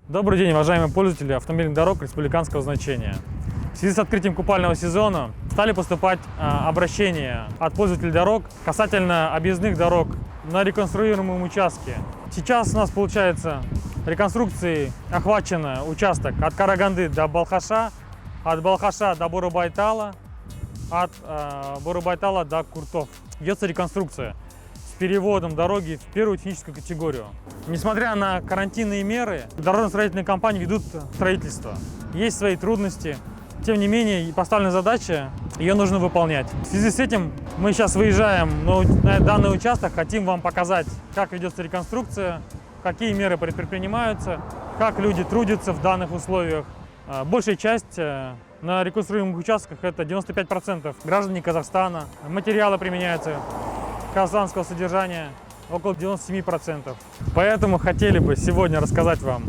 Добрый день, уважаемые пользователи автомобильных дорог республиканского значения. В связи с открытием купального сезона стали поступать обращения от пользователей дорог касательно объездных дорог на реконструируемом участке. Сейчас у нас получается реконструкцией охвачен участок от Караганды до Балхаша, от Балхаша до Бурабайтала, от Бурабайтала до Куртов. Ведется реконструкция с переводом дороги в первую техническую категорию. Несмотря на карантинные меры, дорожно-строительные компании ведут строительство. Есть свои трудности. Тем не менее, поставленная задача, ее нужно выполнять. В связи с этим мы сейчас выезжаем на данный участок, хотим вам показать, как ведется реконструкция, какие меры предпринимаются, как люди трудятся в данных условиях. Большая часть на реконструируемых участках, это 95% граждане Казахстана. Материалы применяются казахстанского содержания, около 97%. Поэтому хотели бы сегодня рассказать вам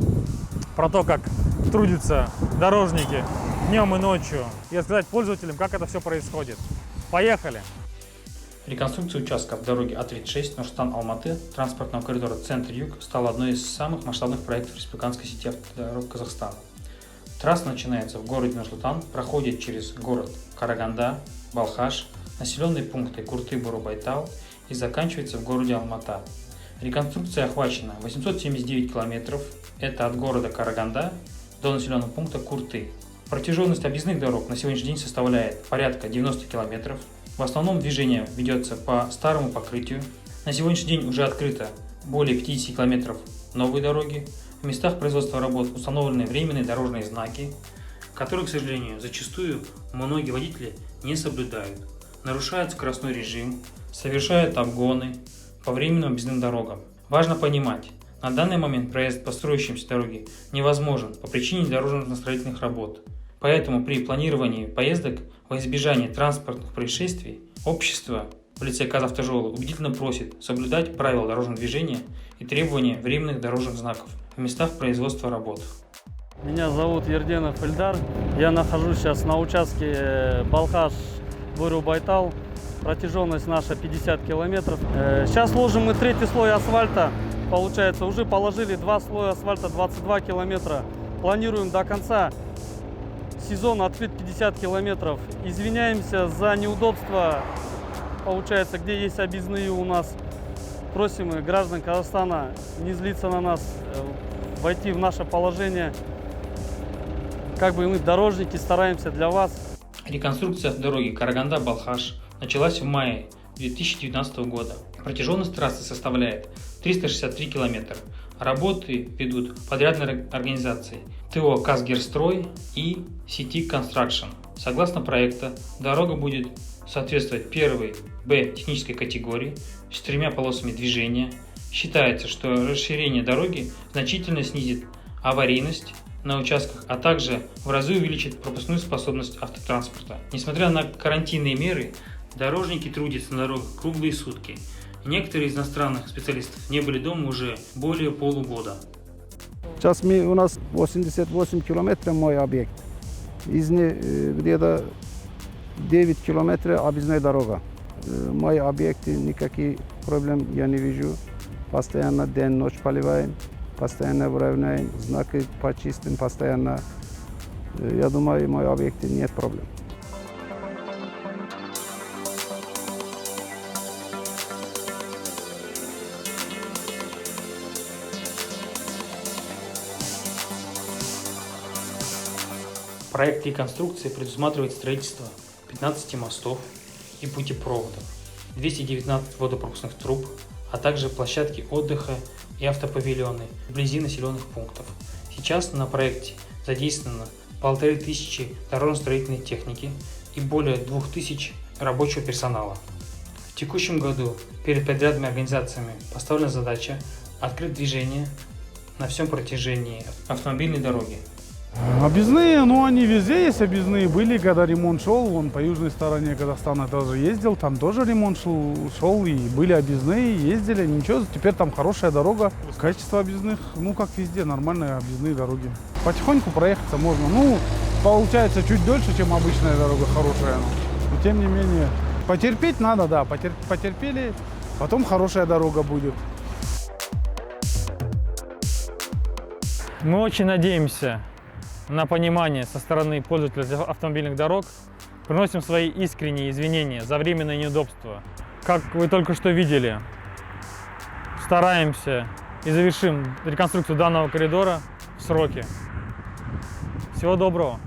про то, как трудятся дорожники днем и ночью, и рассказать пользователям, как это все происходит. Поехали! Реконструкция участков дороги А36 Нур-Султан-Алматы транспортного коридора Центр-Юг стала одной из самых масштабных проектов республиканской сети автодорог Казахстана. Трасса начинается в городе Нур-Султан, проходит через город Караганда, Балхаш, населенные пункты Курты-Бурабайтал и заканчивается в городе Алмата. Реконструкция охвачена 879 километров, это от города Караганда до населенного пункта Курты. Протяженность объездных дорог на сегодняшний день составляет порядка 90 километров. В основном движение ведется по старому покрытию. На сегодняшний день уже открыто более 50 километров новой дороги. В местах производства работ установлены временные дорожные знаки, которые, к сожалению, зачастую многие водители не соблюдают, нарушают скоростной режим, совершают обгоны по временным объездным дорогам. Важно понимать, на данный момент проезд по строящимся дороге невозможен по причине дорожно-строительных работ. Поэтому при планировании поездок во избежание транспортных происшествий общество в лице Казавтожола убедительно просит соблюдать правила дорожного движения и требования временных дорожных знаков в местах производства работ. Меня зовут Ерденов Ильдар. Я нахожусь сейчас на участке Балхаш-Бурабайтал. Протяженность наша 50 километров. Сейчас ложим мы третий слой асфальта. Получается, уже положили два слоя асфальта 22 километра. Планируем до конца сезона открыть 50 километров. Извиняемся за неудобства, получается, где есть объездные у нас. Просим граждан Казахстана не злиться на нас, войти в наше положение. Как бы мы, дорожники, стараемся для вас. Реконструкция дороги Караганда-Балхаш началась в мае 2019 года. Протяженность трассы составляет 363 километра. Работы ведут подрядные организации ТО «Казгерстрой» и Сити Construction. Согласно проекта, дорога будет соответствовать первой Б технической категории с 4 полосами движения. Считается, что расширение дороги значительно снизит аварийность на участках, а также в разы увеличит пропускную способность автотранспорта. Несмотря на карантинные меры, дорожники трудятся на дорогах круглые сутки. Некоторые из иностранных специалистов не были дома уже более полугода. Сейчас у нас 88 километров мой объект. Из них где-то 9 километров объездная дорога. Мои объекты никаких проблем я не вижу. Постоянно день-ночь поливаем, постоянно выравняем, знаки почистим постоянно. Я думаю, в моем объекте нет проблем. Проект реконструкции предусматривает строительство 15 мостов и путепроводов, 219 водопропускных труб, а также площадки отдыха и автопавильоны вблизи населенных пунктов. Сейчас на проекте задействовано 1500 дорожно-строительной техники и более 2000 рабочего персонала. В текущем году перед подрядными организациями поставлена задача открыть движение на всем протяжении автомобильной дороги. Объездные, ну они везде есть объездные. Были, когда ремонт шел, вон по южной стороне Казахстана тоже ездил, там тоже ремонт шел и были объездные, ездили, ничего, теперь там хорошая дорога. Качество объездных, ну как везде, нормальные объездные дороги. Потихоньку проехаться можно, ну получается чуть дольше, чем обычная дорога хорошая, но тем не менее. Потерпеть надо, да, потерпели, потом хорошая дорога будет. Мы очень надеемся на понимание со стороны пользователей автомобильных дорог. Приносим свои искренние извинения за временное неудобство. Как вы только что видели, стараемся и завершим реконструкцию данного коридора в сроки. Всего доброго!